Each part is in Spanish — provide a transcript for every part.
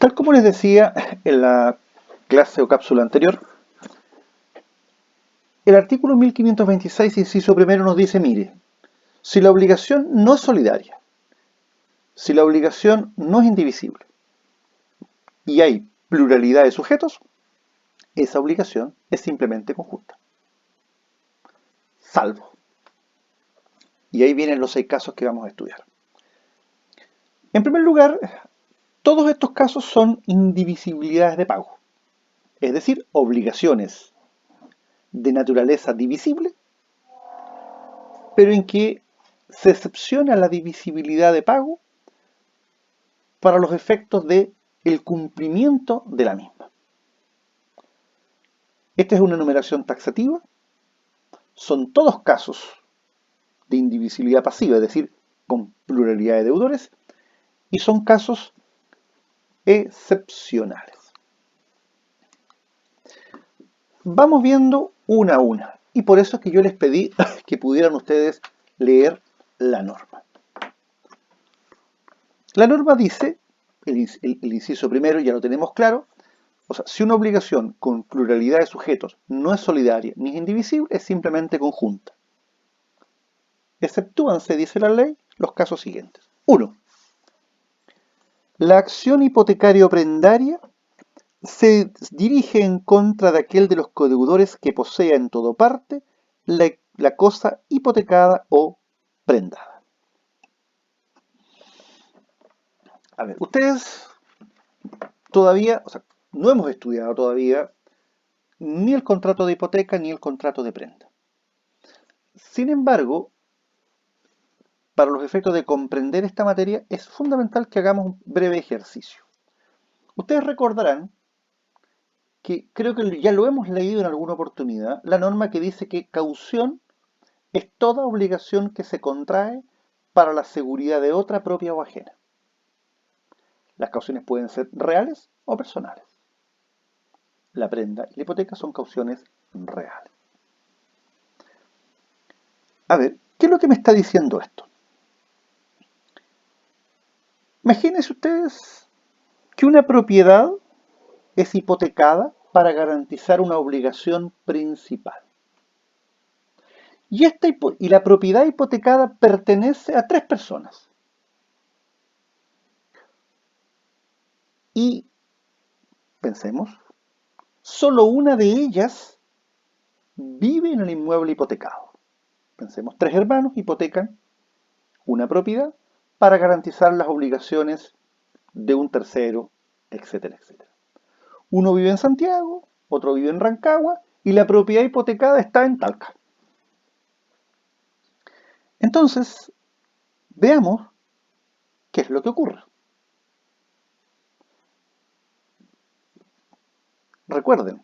Tal como les decía en la clase o cápsula anterior, el artículo 1526, inciso primero, nos dice, mire, si la obligación no es solidaria, si la obligación no es indivisible y hay pluralidad de sujetos, esa obligación es simplemente conjunta. Salvo. Y ahí vienen los 6 casos que vamos a estudiar. En primer lugar, todos estos casos son indivisibilidades de pago, es decir, obligaciones de naturaleza divisible, pero en que se excepciona la divisibilidad de pago para los efectos de el cumplimiento de la misma. Esta es una enumeración taxativa, son todos casos de indivisibilidad pasiva, es decir, con pluralidad de deudores, y son casos excepcionales. Vamos viendo una a una, y por eso es que yo les pedí que pudieran ustedes leer la norma. La norma dice, el inciso primero ya lo tenemos claro, o sea, si una obligación con pluralidad de sujetos no es solidaria ni es indivisible, es simplemente conjunta. Exceptúanse, dice la ley, los casos siguientes. 1. La acción hipotecaria o prendaria se dirige en contra de aquel de los codeudores que posea en todo parte la cosa hipotecada o prendada. A ver, ustedes todavía, o sea, no hemos estudiado todavía ni el contrato de hipoteca ni el contrato de prenda. Sin embargo, para los efectos de comprender esta materia, es fundamental que hagamos un breve ejercicio. Ustedes recordarán que creo que ya lo hemos leído en alguna oportunidad, la norma que dice que caución es toda obligación que se contrae para la seguridad de otra propia o ajena. Las cauciones pueden ser reales o personales. La prenda y la hipoteca son cauciones reales. A ver, ¿qué es lo que me está diciendo esto? Imagínense ustedes que una propiedad es hipotecada para garantizar una obligación principal. Y la propiedad hipotecada pertenece a 3 personas. Y, pensemos, solo una de ellas vive en el inmueble hipotecado. Pensemos, 3 hermanos hipotecan una propiedad para garantizar las obligaciones de un tercero, etcétera, etcétera. Uno vive en Santiago, otro vive en Rancagua y la propiedad hipotecada está en Talca. Entonces, veamos qué es lo que ocurre. Recuerden,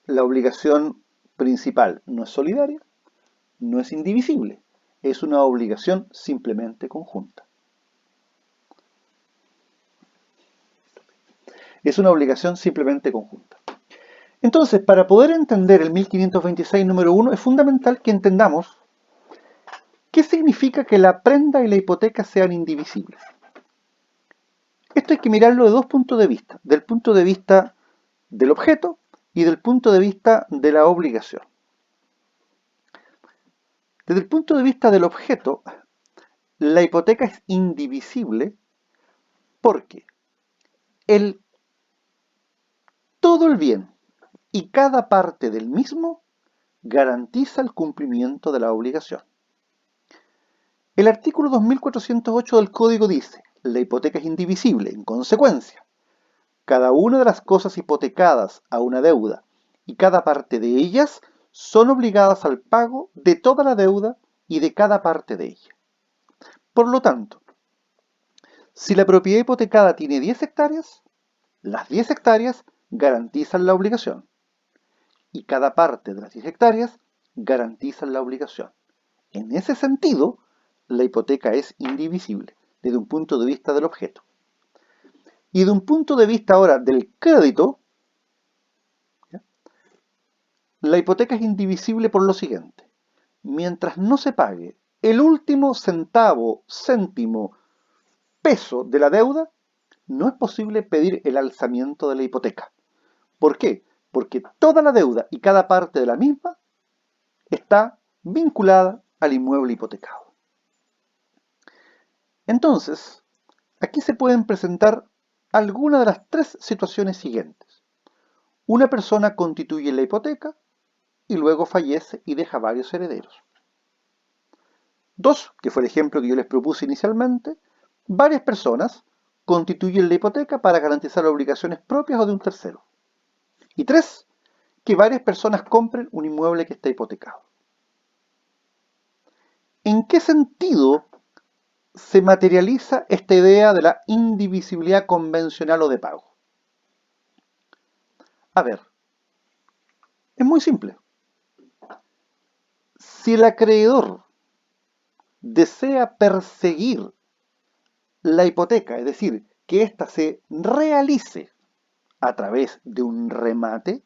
la obligación principal no es solidaria, no es indivisible, es una obligación simplemente conjunta. Es una obligación simplemente conjunta. Entonces, para poder entender el 1526 número 1, es fundamental que entendamos qué significa que la prenda y la hipoteca sean indivisibles. Esto hay que mirarlo de 2 puntos de vista, del punto de vista del objeto y del punto de vista de la obligación. Desde el punto de vista del objeto, la hipoteca es indivisible porque todo el bien y cada parte del mismo garantiza el cumplimiento de la obligación. El artículo 2408 del Código dice, la hipoteca es indivisible, en consecuencia, cada una de las cosas hipotecadas a una deuda y cada parte de ellas son obligadas al pago de toda la deuda y de cada parte de ella. Por lo tanto, si la propiedad hipotecada tiene 10 hectáreas, las 10 hectáreas garantizan la obligación y cada parte de las 10 hectáreas garantizan la obligación. En ese sentido, la hipoteca es indivisible desde un punto de vista del objeto. Y de un punto de vista ahora del crédito, ¿ya? La hipoteca es indivisible por lo siguiente. Mientras no se pague el último centavo, céntimo, peso de la deuda, no es posible pedir el alzamiento de la hipoteca. ¿Por qué? Porque toda la deuda y cada parte de la misma está vinculada al inmueble hipotecado. Entonces, aquí se pueden presentar algunas de las tres situaciones siguientes. Una persona constituye la hipoteca y luego fallece y deja varios herederos. Dos, que fue el ejemplo que yo les propuse inicialmente, varias personas constituyen la hipoteca para garantizar obligaciones propias o de un tercero. Y tres, que varias personas compren un inmueble que está hipotecado. ¿En qué sentido se materializa esta idea de la indivisibilidad convencional o de pago? A ver, es muy simple. Si el acreedor desea perseguir la hipoteca, es decir, que ésta se realice a través de un remate,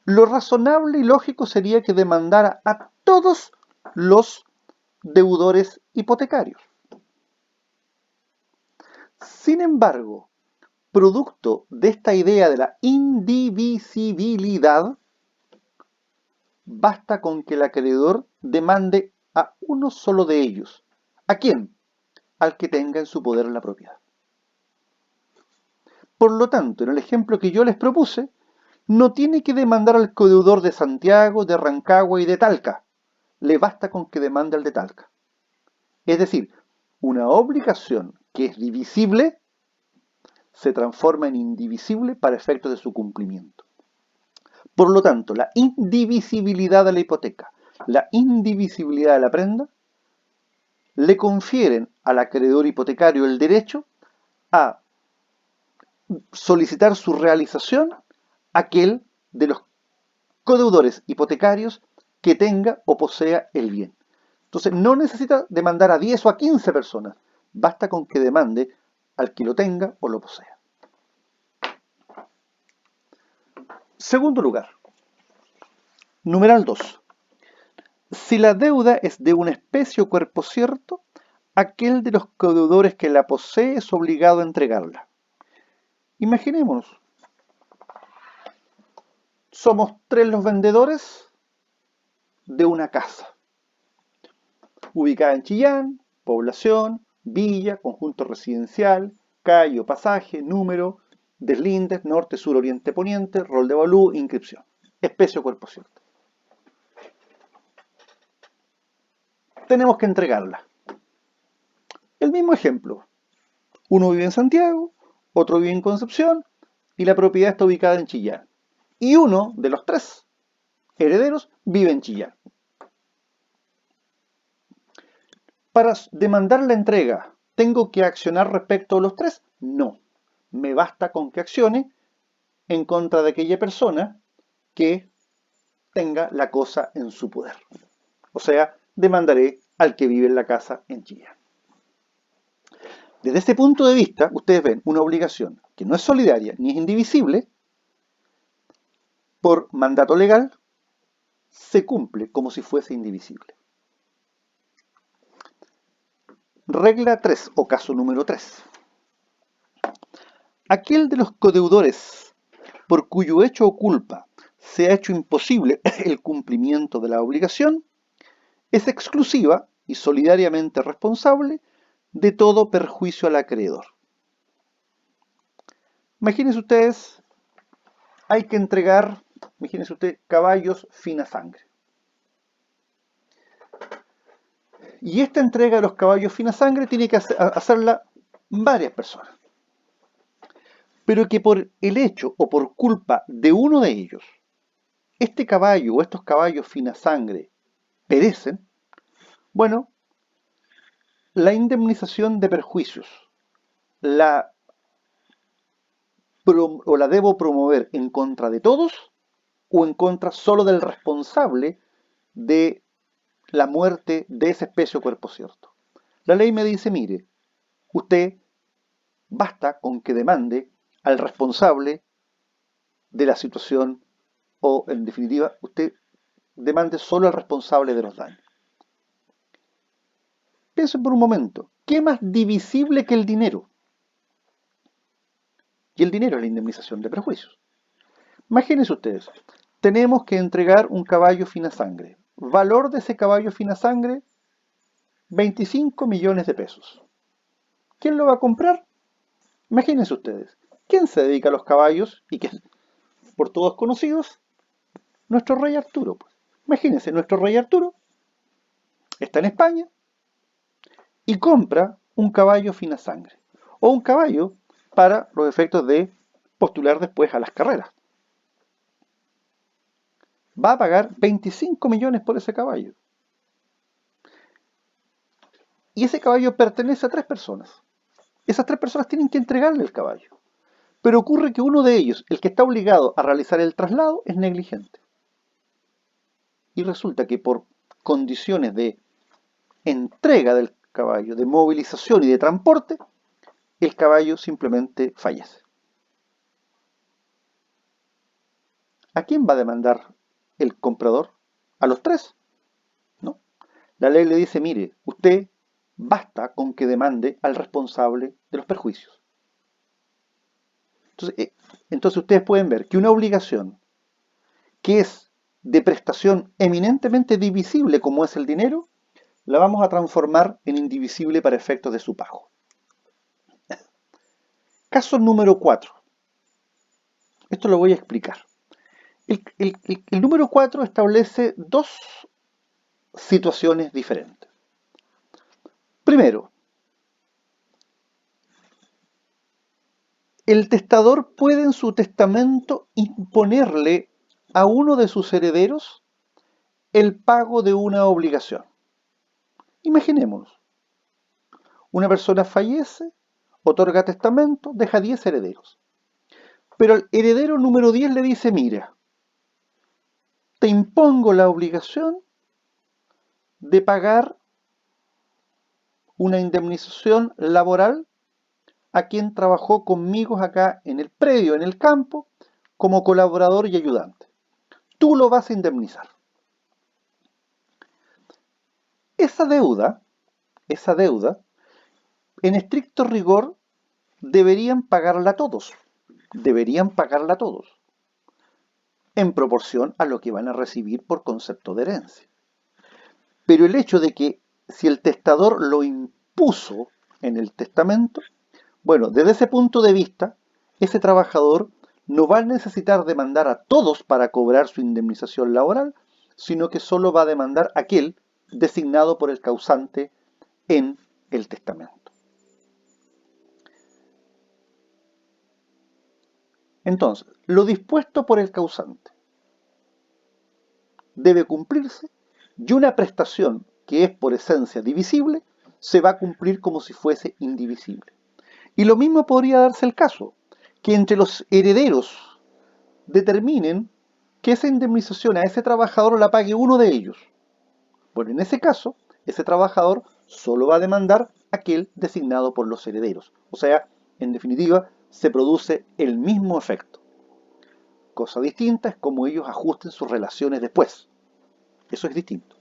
lo razonable y lógico sería que demandara a todos los deudores hipotecarios. Sin embargo, producto de esta idea de la indivisibilidad, basta con que el acreedor demande a uno solo de ellos. ¿A quién? Al que tenga en su poder la propiedad. Por lo tanto, en el ejemplo que yo les propuse, no tiene que demandar al codeudor de Santiago, de Rancagua y de Talca. Le basta con que demande al de Talca. Es decir, una obligación que es divisible se transforma en indivisible para efectos de su cumplimiento. Por lo tanto, la indivisibilidad de la hipoteca, la indivisibilidad de la prenda, le confieren al acreedor hipotecario el derecho a solicitar su realización aquel de los codeudores hipotecarios que tenga o posea el bien. Entonces, no necesita demandar a 10 o a 15 personas, basta con que demande al que lo tenga o lo posea. Segundo lugar, numeral 2. Si la deuda es de una especie o cuerpo cierto, aquel de los codeudores que la posee es obligado a entregarla. Imaginémonos, somos 3 los vendedores de una casa, ubicada en Chillán, población, villa, conjunto residencial, calle o pasaje, número, deslindes, norte, sur, oriente, poniente, rol de avalúo, inscripción, especie o cuerpo cierto. Tenemos que entregarla. El mismo ejemplo. Uno vive en Santiago, otro vive en Concepción y la propiedad está ubicada en Chillán. Y uno de los 3 herederos vive en Chillán. Para demandar la entrega, ¿tengo que accionar respecto a los 3? No. Me basta con que accione en contra de aquella persona que tenga la cosa en su poder. O sea, demandaré al que vive en la casa en Chillán. Desde este punto de vista, ustedes ven una obligación que no es solidaria ni es indivisible, por mandato legal, se cumple como si fuese indivisible. Regla 3 o caso número 3. Aquel de los codeudores por cuyo hecho o culpa se ha hecho imposible el cumplimiento de la obligación es exclusiva y solidariamente responsable de todo perjuicio al acreedor. Imagínense ustedes, hay que entregar, imagínense usted, caballos fina sangre. Y esta entrega de los caballos fina sangre tiene que hacerla varias personas. Pero que por el hecho o por culpa de uno de ellos, este caballo o estos caballos fina sangre perecen, bueno, la indemnización de perjuicios la debo promover en contra de todos o en contra solo del responsable de la muerte de esa especie o cuerpo cierto. La ley me dice, mire, usted basta con que demande al responsable de la situación o, en definitiva, usted demande solo al responsable de los daños. Piensen por un momento, ¿Qué más divisible que el dinero? Y el dinero es la indemnización de perjuicios. Imagínense ustedes, tenemos que entregar un caballo fina sangre. Valor de ese caballo fina sangre, 25 millones de pesos. ¿Quién lo va a comprar? Imagínense ustedes, ¿quién se dedica a los caballos y que por todos conocidos? Nuestro rey Arturo. Pues. Imagínense, nuestro rey Arturo está en España y compra un caballo fina sangre o un caballo para los efectos de postular después a las carreras. Va a pagar 25 millones por ese caballo. Y ese caballo pertenece a 3 personas. Esas 3 personas tienen que entregarle el caballo. Pero ocurre que uno de ellos, el que está obligado a realizar el traslado, es negligente. Y resulta que por condiciones de entrega del caballo, de movilización y de transporte, el caballo simplemente fallece. ¿A quién va a demandar el comprador? ¿A los 3? No. La ley le dice, mire, usted basta con que demande al responsable de los perjuicios. Entonces ustedes pueden ver que una obligación que es de prestación eminentemente divisible como es el dinero, la vamos a transformar en indivisible para efectos de su pago. Caso número 4. Esto lo voy a explicar. El número 4 establece 2 situaciones diferentes. Primero, el testador puede en su testamento imponerle a uno de sus herederos el pago de una obligación. Imaginémonos, una persona fallece, otorga testamento, deja 10 herederos. Pero el heredero número 10 le dice, mira, te impongo la obligación de pagar una indemnización laboral a quien trabajó conmigo acá en el predio, en el campo, como colaborador y ayudante. Tú lo vas a indemnizar. Esa deuda, en estricto rigor, deberían pagarla todos. Deberían pagarla todos. En proporción a lo que van a recibir por concepto de herencia. Pero el hecho de que si el testador lo impuso en el testamento, bueno, desde ese punto de vista, ese trabajador no va a necesitar demandar a todos para cobrar su indemnización laboral, sino que solo va a demandar a aquel designado por el causante en el testamento. Entonces, lo dispuesto por el causante debe cumplirse y una prestación que es por esencia divisible se va a cumplir como si fuese indivisible. Y lo mismo podría darse el caso, que entre los herederos determinen que esa indemnización a ese trabajador la pague uno de ellos. Bueno, en ese caso, ese trabajador solo va a demandar aquel designado por los herederos. O sea, en definitiva, se produce el mismo efecto. Cosa distinta es cómo ellos ajusten sus relaciones después. Eso es distinto.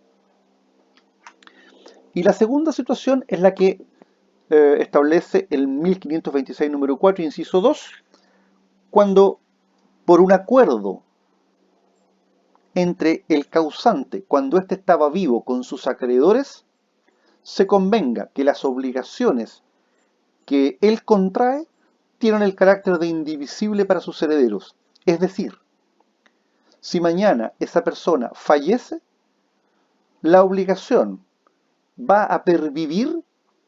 Y la segunda situación es la que establece el 1526 número 4, inciso 2, cuando por un acuerdo entre el causante, cuando éste estaba vivo con sus acreedores, se convenga que las obligaciones que él contrae tienen el carácter de indivisible para sus herederos. Es decir, si mañana esa persona fallece, la obligación va a pervivir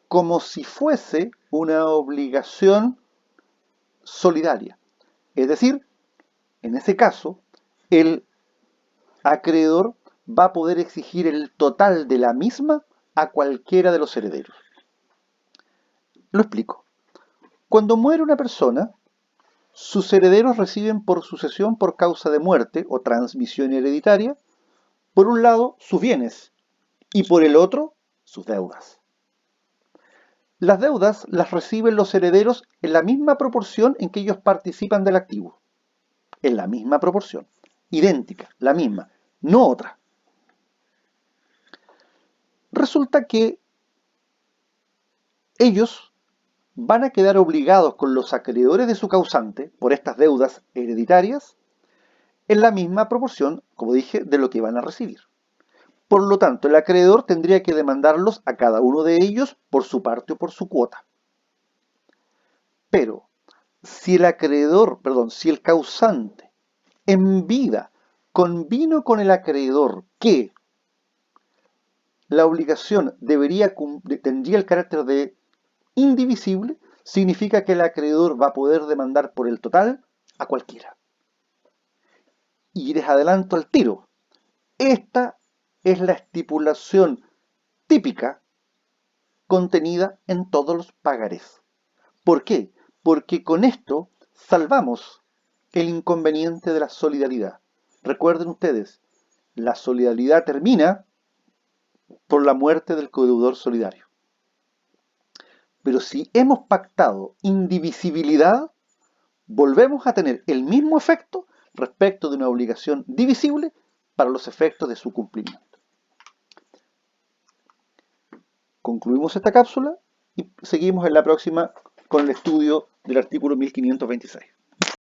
como si fuese una obligación solidaria. Es decir, en ese caso, el acreedor va a poder exigir el total de la misma a cualquiera de los herederos. Lo explico. Cuando muere una persona, sus herederos reciben por sucesión por causa de muerte o transmisión hereditaria, por un lado, sus bienes y por el otro, sus deudas. Las deudas las reciben los herederos en la misma proporción en que ellos participan del activo. En la misma proporción. Idéntica, la misma, no otra. Resulta que ellos van a quedar obligados con los acreedores de su causante por estas deudas hereditarias en la misma proporción, como dije, de lo que van a recibir. Por lo tanto, el acreedor tendría que demandarlos a cada uno de ellos por su parte o por su cuota. Pero si el acreedor, perdón, si el causante en vida convino con el acreedor que la obligación tendría el carácter de indivisible, significa que el acreedor va a poder demandar por el total a cualquiera. Y les adelanto al tiro, esta es la estipulación típica contenida en todos los pagarés. ¿Por qué? Porque con esto salvamos el inconveniente de la solidaridad. Recuerden ustedes, la solidaridad termina por la muerte del codeudor solidario. Pero si hemos pactado indivisibilidad, volvemos a tener el mismo efecto respecto de una obligación divisible para los efectos de su cumplimiento. Concluimos esta cápsula y seguimos en la próxima con el estudio del artículo 1526.